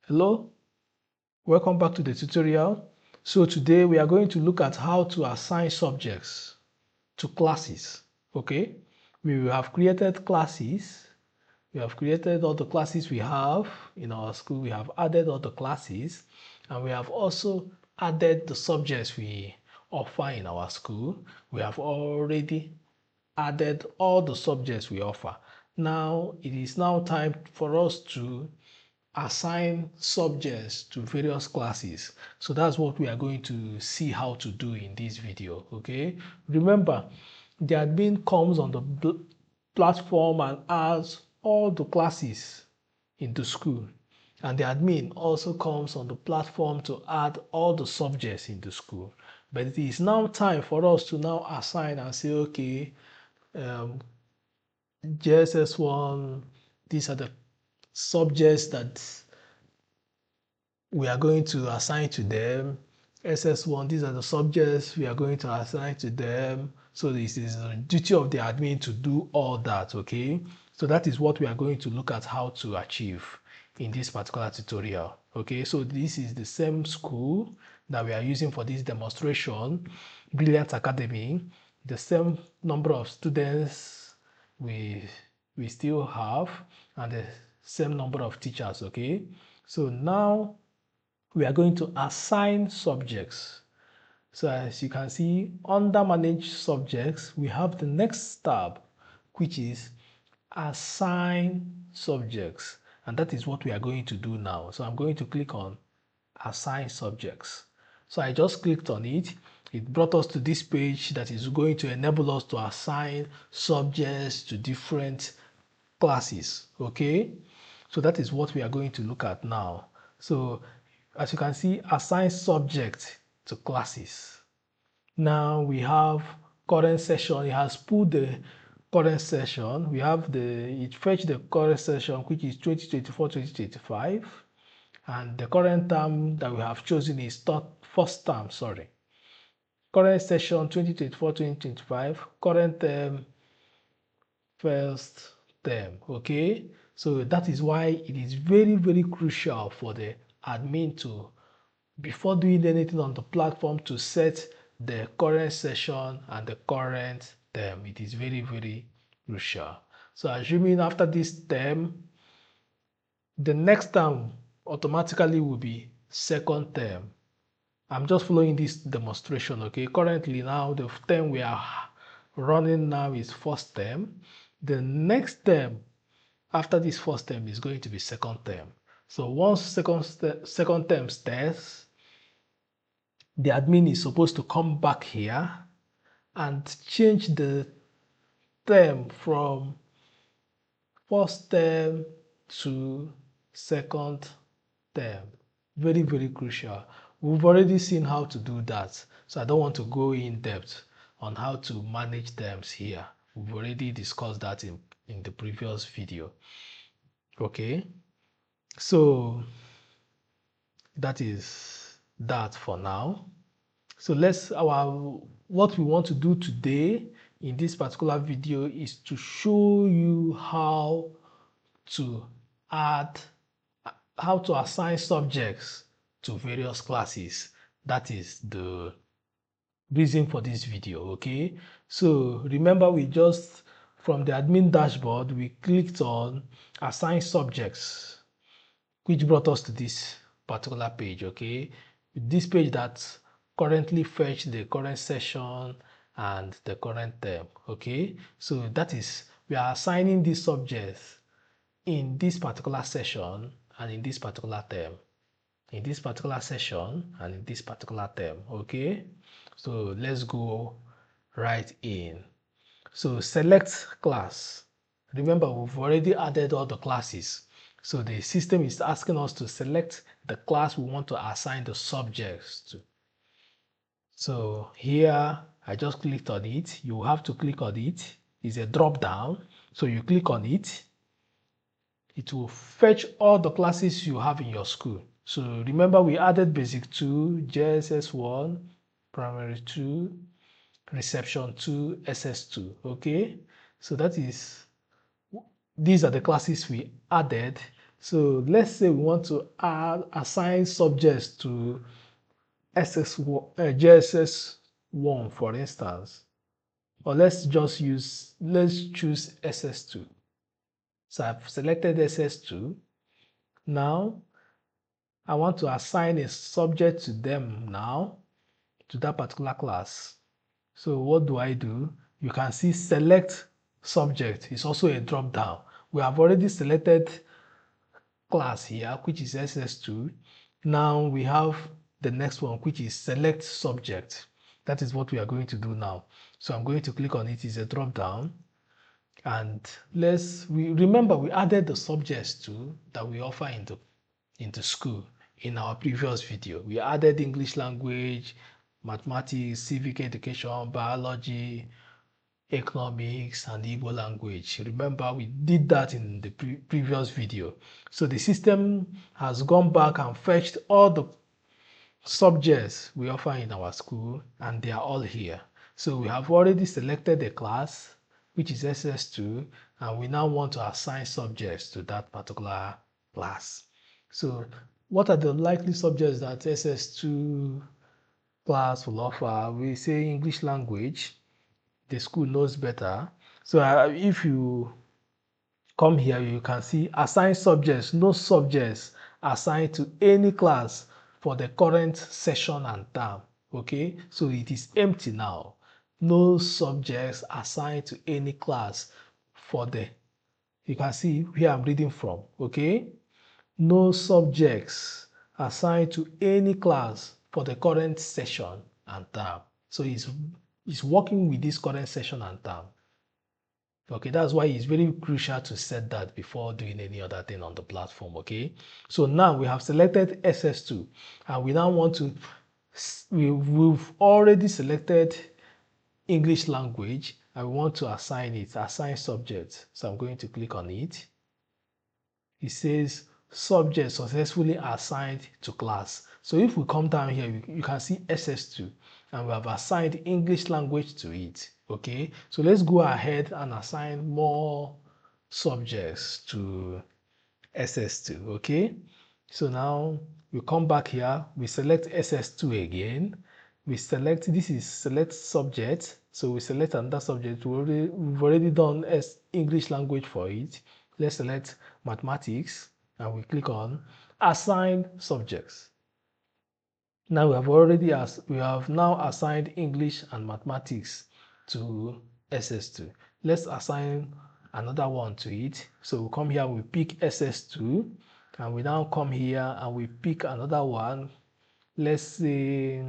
Hello, welcome back to the tutorial. So today we are going to look at how to assign subjects to classes. Okay, we have created classes. We have created all the classes we have in our school. We have added all the classes, and we have also added the subjects we offer in our school. We have already added all the subjects we offer. Now it is now time for us to assign subjects to various classes. So that's what we are going to see how to do in this video. Okay, remember the admin comes on the platform and adds all the classes in the school, and the admin also comes on the platform to add all the subjects in the school. But it is now time for us to now assign and say, okay, JSS1, these are the subjects that we are going to assign to them. SS1, these are the subjects we are going to assign to them. So this is the duty of the admin to do all that, okay? So that is what we are going to look at how to achieve in this particular tutorial, okay? So this is the same school that we are using for this demonstration, Brilliant Academy. The same number of students we still have, and the same number of teachers, okay? So now we are going to assign subjects. So as you can see, under manage subjects, we have the next tab, which is assign subjects. And that is what we are going to do now. So I'm going to click on assign subjects. So I just clicked on it. It brought us to this page that is going to enable us to assign subjects to different classes. Okay, so that is what we are going to look at now. So as you can see, assign subject to classes. Now we have current session. It has pulled the current session. We have it fetched the current session, which is 2024-2025, and the current term that we have chosen is first term. Sorry, current session 2024-2025, current term first term. Okay, so that is why it is very crucial for the admin to, before doing anything on the platform, to set the current session and the current term. It is very crucial. So assuming after this term, the next term automatically will be second term. I'm just following this demonstration, okay? Currently now, the term we are running now is first term. The next term after this first term is going to be second term. So once second term starts, the admin is supposed to come back here and change the term from first term to second term. Very crucial. We've already seen how to do that, so I don't want to go in depth on how to manage terms here. We've already discussed that in the previous video. Okay, so that is that for now. So what we want to do today in this particular video is to show you how to assign subjects to various classes. That is the reason for this video, okay? So remember, from the admin dashboard, we clicked on assign subjects, which brought us to this particular page, okay? This page that currently fetched the current session and the current term, okay? So that is, we are assigning these subjects in this particular session and in this particular term, in this particular session and in this particular term, okay? So let's go right in. So select class. Remember, we've already added all the classes. So the system is asking us to select the class we want to assign the subjects to. So here, I just clicked on it. You have to click on it. It's a drop down. So you click on it. It will fetch all the classes you have in your school. So remember, we added Basic 2, JSS 1, Primary 2, Reception 2, SS2, okay? So these are the classes we added. So let's say we want to assign subjects to JSS1, for instance, or let's choose SS2. So I've selected SS2. Now I want to assign a subject to them now, to that particular class. So what do? You can see select subject is also a drop down. We have already selected class here, which is SS2. Now we have the next one, which is select subject. That is what we are going to do now. So I'm going to click on it. It's a drop down. And remember we added the subjects too that we offer into school in our previous video. We added English language, mathematics, civic education, biology, economics, and Igbo language. Remember, we did that in the previous video. So the system has gone back and fetched all the subjects we offer in our school, and they are all here. So we have already selected a class, which is SS2, and we now want to assign subjects to that particular class. So what are the likely subjects that SS2 class will offer? We say English language. The school knows better. So if you come here, you can see assign subjects, no subjects assigned to any class for the current session and term. Okay, so it is empty now. No subjects assigned to any class for you can see where I'm reading from. Okay, no subjects assigned to any class for the current session and term. So it's working with this current session and term. Okay, that's why it's very crucial to set that before doing any other thing on the platform. Okay, so now we have selected SS2 and we now want to, we've already selected English language and we want to assign subject. So I'm going to click on it. It says subject successfully assigned to class. So if we come down here, you can see SS2 and we have assigned English language to it. Okay, so let's go ahead and assign more subjects to SS2. Okay, so now we come back here, we select SS2 again. We select, this is select subject. So we select another subject. We've already done English language for it. Let's select mathematics and we click on assign subjects. Now we have now assigned English and mathematics to SS2. Let's assign another one to it. So we come here, we pick SS2 and we now come here and we pick another one. Let's say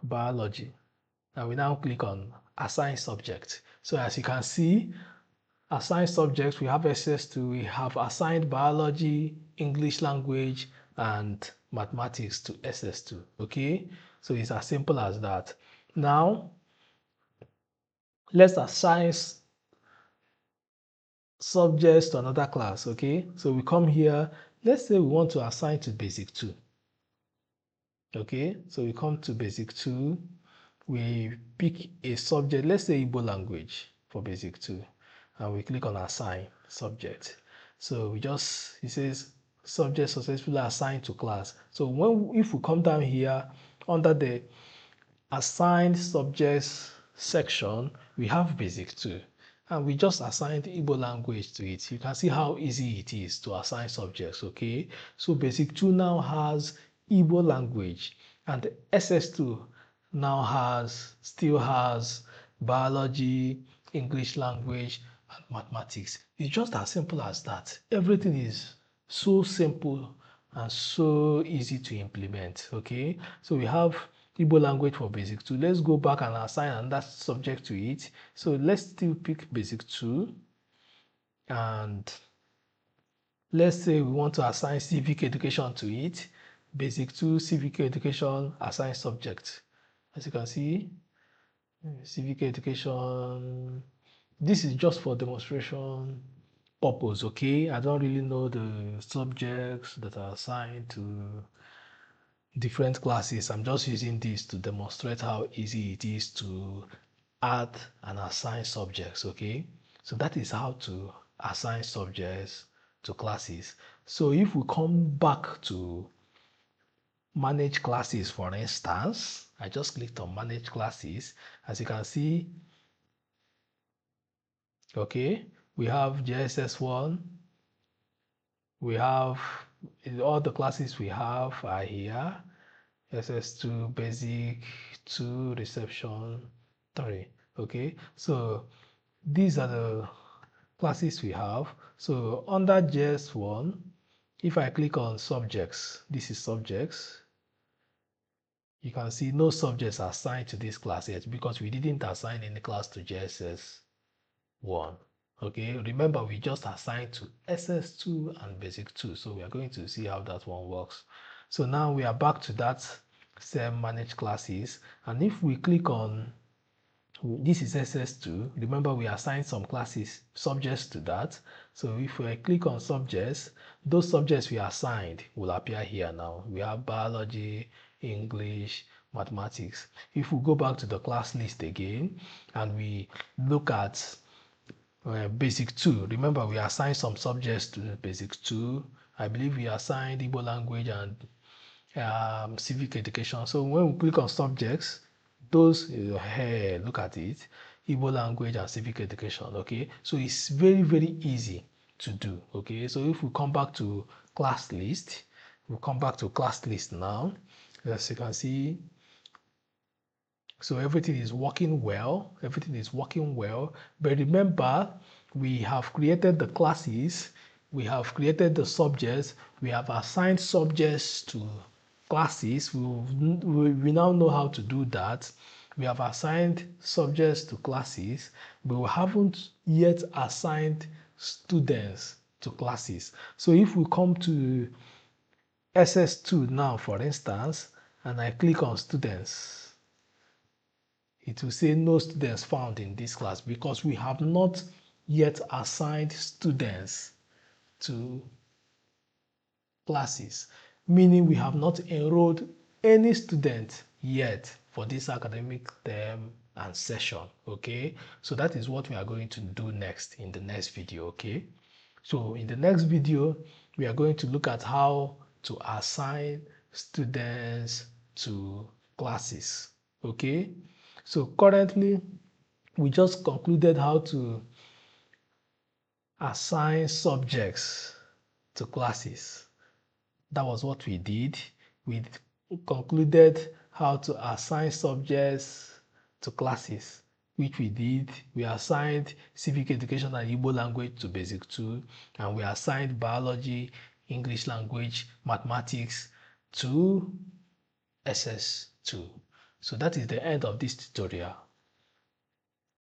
biology. And we now click on assign subject. So as you can see, assign subjects, we have SS2, we have assigned biology, English language, and mathematics to SS2. Okay, so it's as simple as that. Now let's assign subjects to another class. Okay, so we come here, let's say we want to assign to basic 2. Okay, so we come to basic 2, we pick a subject, let's say Igbo language for basic 2, and we click on assign subject. So it says subject successfully assigned to class. So if we come down here under the assigned subjects section, we have basic 2 and we just assigned Igbo language to it. You can see how easy it is to assign subjects. Okay, so basic 2 now has Igbo language and SS2 now still has biology, English language, and mathematics. It's just as simple as that. Everything is so simple and so easy to implement. Okay, so we have Igbo language for basic 2. Let's go back and assign another subject to it. So let's still pick basic 2 and let's say we want to assign civic education to it. Basic 2 civic education assign subject. As you can see, civic education, this is just for demonstration purpose. Okay, I don't really know the subjects that are assigned to different classes. I'm just using this to demonstrate how easy it is to add and assign subjects. Okay, so that is how to assign subjects to classes. So if we come back to manage classes, for instance, I just clicked on manage classes. As you can see, okay, we have JSS1, we have all the classes we have are here. SS2 basic, 2 reception, 3. Okay, so these are the classes we have. So under JS1, if I click on subjects, this is subjects, you can see no subjects are assigned to this class yet because we didn't assign any class to JSS1. Okay, remember we just assigned to SS2 and basic 2, so we are going to see how that one works. So now we are back to that same manage classes, and if we click on this is SS2, remember we assigned some classes subjects to that. So if I click on subjects, those subjects we assigned will appear here now. We have biology, English, mathematics. If we go back to the class list again and we look at basic 2, remember we assigned some subjects to basic 2. I believe we assigned Igbo language and civic education. So when we click on subjects, those hey, look at it, Igbo language and civic education. Okay, so it's very, very easy to do. Okay, so if we come back to class list, we'll come back to class list now. As you can see, so everything is working well. Everything is working well. But remember, we have created the classes, we have created the subjects, we have assigned subjects to classes. We now know how to do that. We have assigned subjects to classes, but we haven't yet assigned students to classes. So if we come to SS2 now, for instance, and I click on students, it will say no students found in this class because we have not yet assigned students to classes, meaning we have not enrolled any student yet for this academic term and session. Okay, so that is what we are going to do next in the next video. Okay, so in the next video we are going to look at how to assign students to classes. Okay, so currently we just concluded how to assign subjects to classes. That was what we did. We concluded how to assign subjects to classes, which we did. We assigned civic education and Igbo language to basic 2, and we assigned biology, English language, mathematics to SS2. So that is the end of this tutorial.